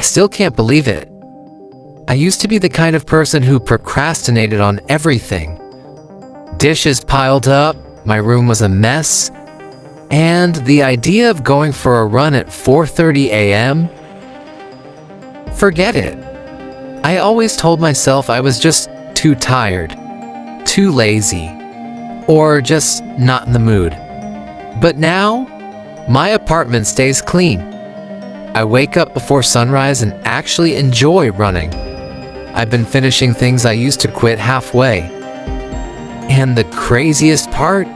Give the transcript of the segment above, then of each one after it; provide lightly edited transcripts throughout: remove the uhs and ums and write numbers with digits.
still can't believe it. I used to be the kind of person who procrastinated on everything. Dishes piled up, my room was a mess, and the idea of going for a run at 4:30 a.m.? Forget it. I always told myself I was just too tired, too lazy, or just not in the mood. But now, my apartment stays clean. I wake up before sunrise and actually enjoy running. I've been finishing things I used to quit halfway. And the craziest part?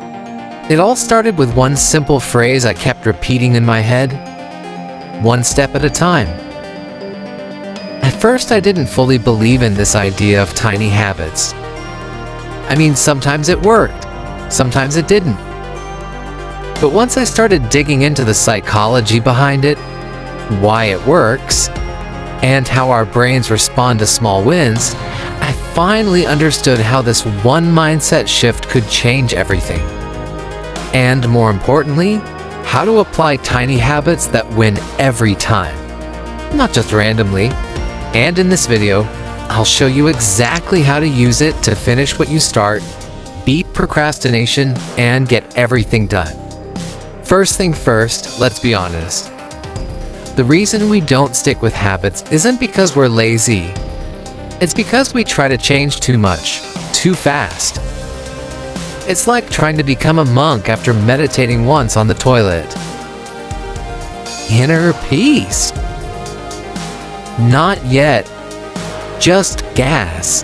It all started with one simple phrase I kept repeating in my head. One step at a time. At first, I didn't fully believe in this idea of tiny habits. I mean, sometimes it worked, sometimes it didn't. But once I started digging into the psychology behind it, why it works, and how our brains respond to small wins, I finally understood how this one mindset shift could change everything. And more importantly, how to apply tiny habits that win every time, not just randomly. And in this video, I'll show you exactly how to use it to finish what you start, beat procrastination, and get everything done. First thing first, let's be honest. The reason we don't stick with habits isn't because we're lazy. It's because we try to change too much, too fast. It's like trying to become a monk after meditating once on the toilet. Inner peace. Not yet. Just gas.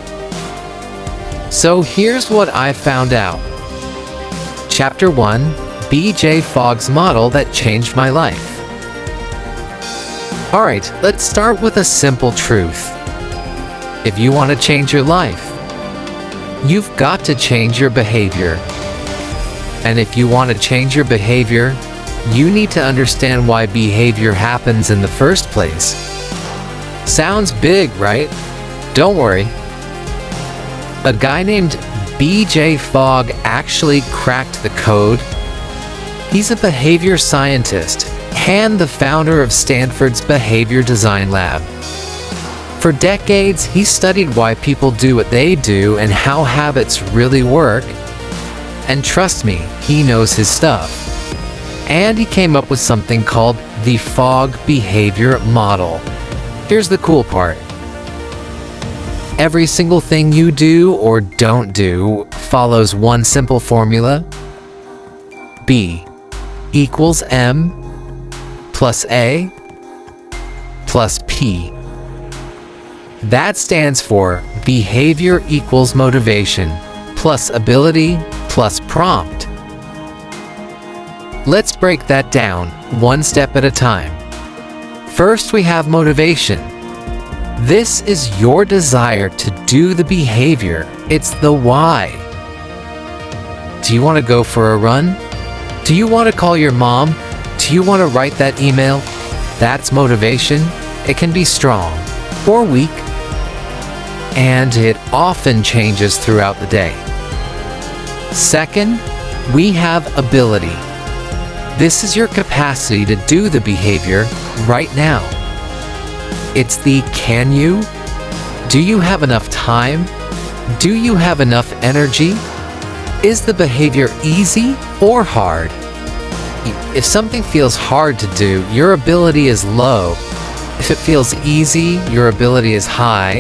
So here's what I found out. Chapter 1, BJ Fogg's model that changed my life. Alright, let's start with a simple truth. If you want to change your life, you've got to change your behavior. And if you want to change your behavior, you need to understand why behavior happens in the first place. Sounds big, right? Don't worry. A guy named BJ Fogg actually cracked the code. He's a behavior scientist and the founder of Stanford's Behavior Design Lab. For decades, he studied why people do what they do and how habits really work. And trust me, he knows his stuff. And he came up with something called the Fogg Behavior Model. Here's the cool part. Every single thing you do or don't do follows one simple formula. B equals M plus A plus P. That stands for behavior equals motivation plus ability plus prompt. Let's break that down one step at a time. First, we have motivation. This is your desire to do the behavior. It's the why. Do you want to go for a run? Do you want to call your mom? Do you want to write that email? That's motivation. It can be strong or weak, and it often changes throughout the day. Second, we have ability. This is your capacity to do the behavior right now. It's the can you? Do you have enough time? Do you have enough energy? Is the behavior easy or hard? If something feels hard to do, your ability is low. If it feels easy, your ability is high.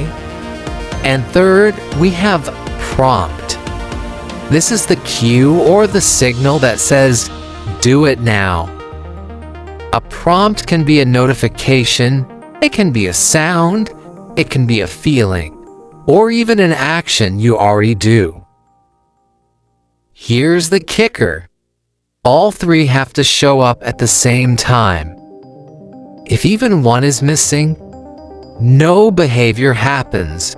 And third, we have prompt. This is the cue or the signal that says, do it now. A prompt can be a notification, it can be a sound, it can be a feeling, or even an action you already do. Here's the kicker. All three have to show up at the same time. If even one is missing, no behavior happens.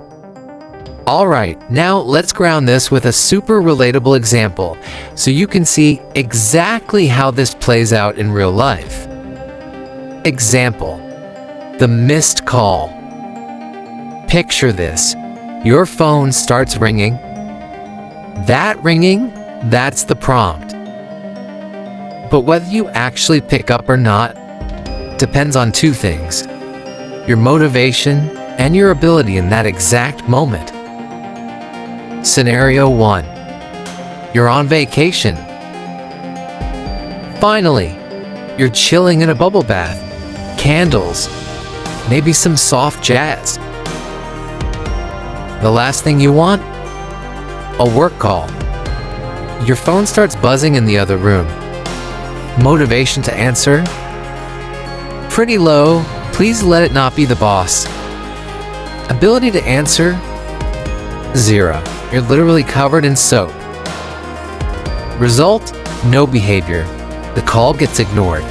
Alright, now let's ground this with a super relatable example so you can see exactly how this plays out in real life. Example: the missed call. Picture this. Your phone starts ringing. That ringing, that's the prompt. But whether you actually pick up or not depends on two things. your motivation, and your ability in that exact moment. Scenario 1. You're on vacation. Finally, you're chilling in a bubble bath, candles, maybe some soft jazz. The last thing you want? A work call. Your phone starts buzzing in the other room. Motivation to answer? Pretty low. Please let it not be the boss. Ability to answer? 0. You're literally covered in soap. Result? No behavior. The call gets ignored.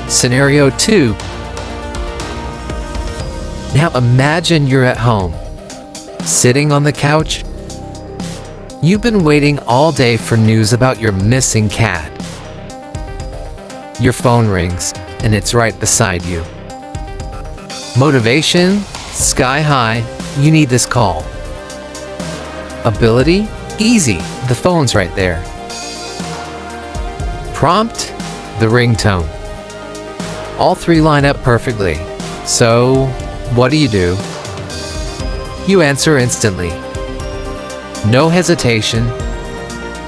Scenario 2. Now imagine you're at home, sitting on the couch. You've been waiting all day for news about your missing cat. Your phone rings, and it's right beside you. Motivation? Sky high. You need this call. Ability? Easy. The phone's right there. Prompt? The ringtone. All three line up perfectly. So, what do? You answer instantly. No hesitation.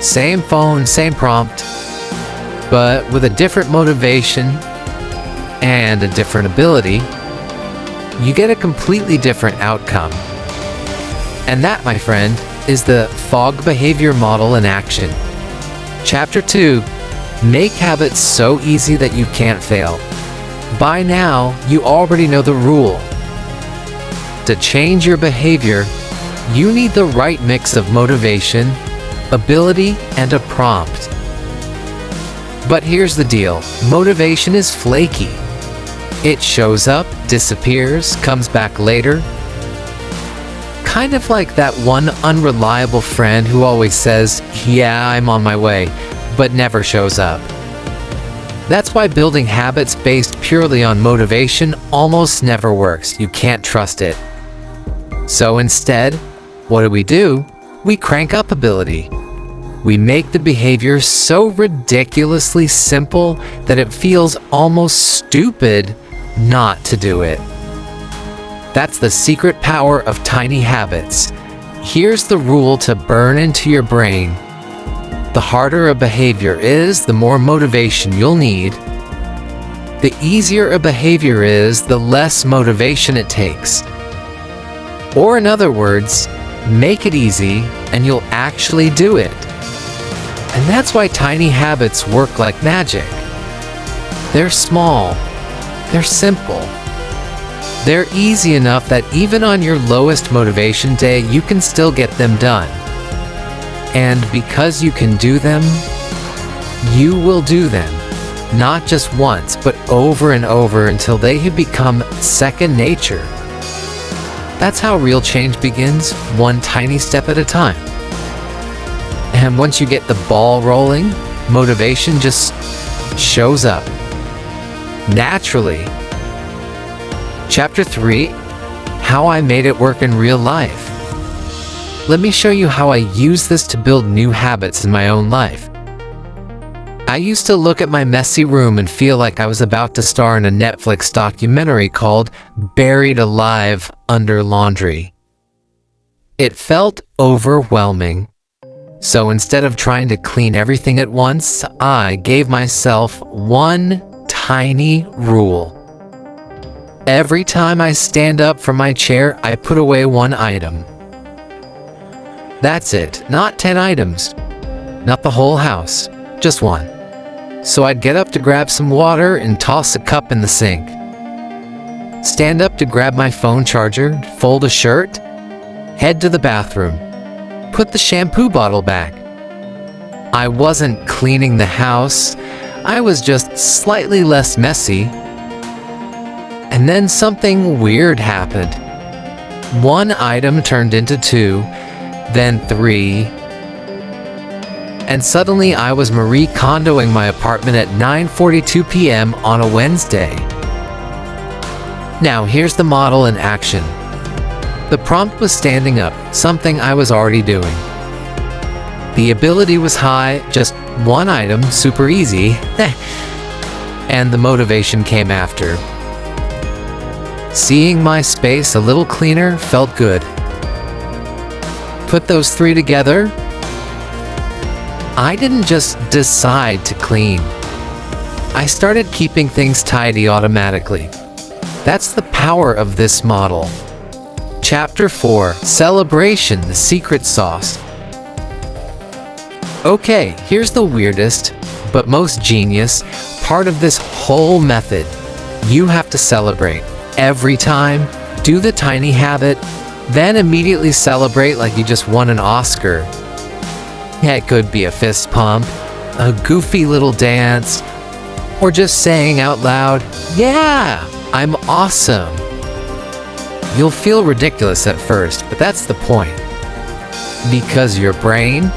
Same phone, same prompt, but with a different motivation and a different ability, you get a completely different outcome. And that, my friend, is the FOG behavior model in action. Chapter 2. Make habits so easy that you can't fail. By now, you already know the rule. To change your behavior, you need the right mix of motivation, ability, and a prompt. But here's the deal. Motivation is flaky. It shows up, disappears, comes back later. Kind of like that one unreliable friend who always says, "Yeah, I'm on my way," but never shows up. That's why building habits based purely on motivation almost never works. You can't trust it. So instead, what do? We crank up ability. We make the behavior so ridiculously simple that it feels almost stupid not to do it. That's the secret power of tiny habits. Here's the rule to burn into your brain. The harder a behavior is, the more motivation you'll need. The easier a behavior is, the less motivation it takes. Or in other words, make it easy and you'll actually do it. And that's why tiny habits work like magic. They're small. They're simple. They're easy enough that even on your lowest motivation day, you can still get them done. And because you can do them, you will do them. Not just once, but over and over until they have become second nature. That's how real change begins, one tiny step at a time. And once you get the ball rolling, motivation just shows up naturally. Chapter 3. How I made it work in real life. Let me show you how I use this to build new habits in my own life. I used to look at my messy room and feel like I was about to star in a Netflix documentary called Buried Alive Under Laundry. It felt overwhelming. So instead of trying to clean everything at once, I gave myself one tiny rule. Every time I stand up from my chair, I put away one item. That's it, not 10 items. Not the whole house, just one. So I'd get up to grab some water and toss a cup in the sink. Stand up to grab my phone charger, fold a shirt, head to the bathroom, put the shampoo bottle back. I wasn't cleaning the house, I was just slightly less messy. And then something weird happened. One item turned into 2, then 3, and suddenly I was Marie Kondoing my apartment at 9:42 p.m. on a Wednesday. Now here's the model in action. The prompt was standing up, something I was already doing. The ability was high, just one item, super easy, and the motivation came after. Seeing my space a little cleaner felt good. Put those three together, I didn't just decide to clean. I started keeping things tidy automatically. That's the power of this model. Chapter 4: Celebration, the secret sauce. Okay, here's the weirdest, but most genius part of this whole method. You have to celebrate. Every time, do the tiny habit, then immediately celebrate like you just won an Oscar. It could be a fist pump, a goofy little dance, or just saying out loud, "Yeah, I'm awesome." You'll feel ridiculous at first, but that's the point. Because your brain,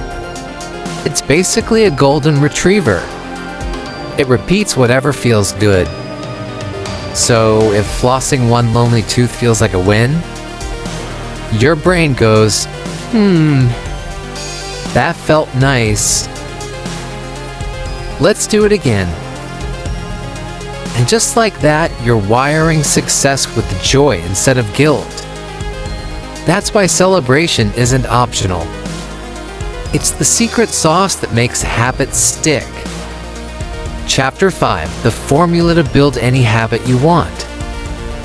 it's basically a golden retriever. It repeats whatever feels good. So if flossing one lonely tooth feels like a win, your brain goes, that felt nice. Let's do it again. And just like that, you're wiring success with joy instead of guilt. That's why celebration isn't optional. It's the secret sauce that makes habits stick. Chapter 5: The formula to build any habit you want.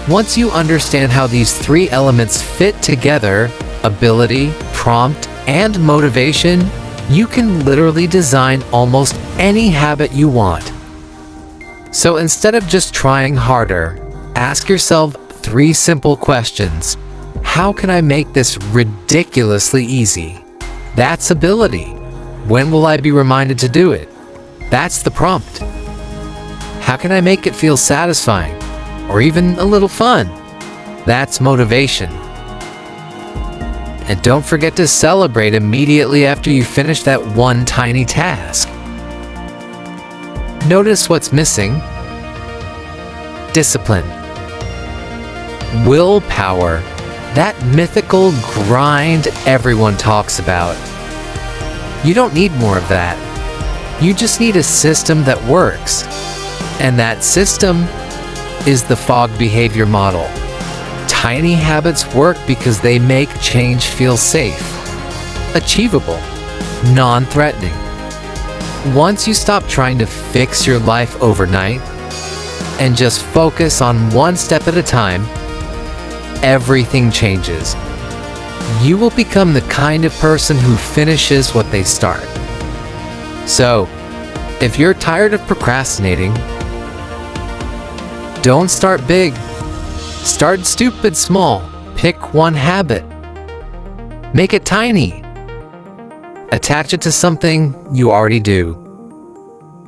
Once you understand how these three elements fit together, ability, prompt, and motivation, you can literally design almost any habit you want. So instead of just trying harder, ask yourself 3 simple questions. How can I make this ridiculously easy? That's ability. When will I be reminded to do it? That's the prompt. How can I make it feel satisfying, or even a little fun? That's motivation. And don't forget to celebrate immediately after you finish that one tiny task. Notice what's missing. Discipline. Willpower. That mythical grind everyone talks about. You don't need more of that. You just need a system that works. And that system is the Fogg behavior model. Tiny habits work because they make change feel safe, achievable, non-threatening. Once you stop trying to fix your life overnight and just focus on one step at a time, everything changes. You will become the kind of person who finishes what they start. So, if you're tired of procrastinating, don't start big. Start stupid small. Pick one habit. Make it tiny. Attach it to something you already do.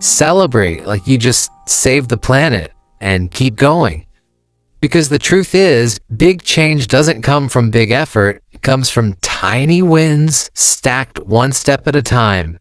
Celebrate like you just saved the planet, and keep going. Because the truth is, big change doesn't come from big effort. It comes from tiny wins stacked one step at a time.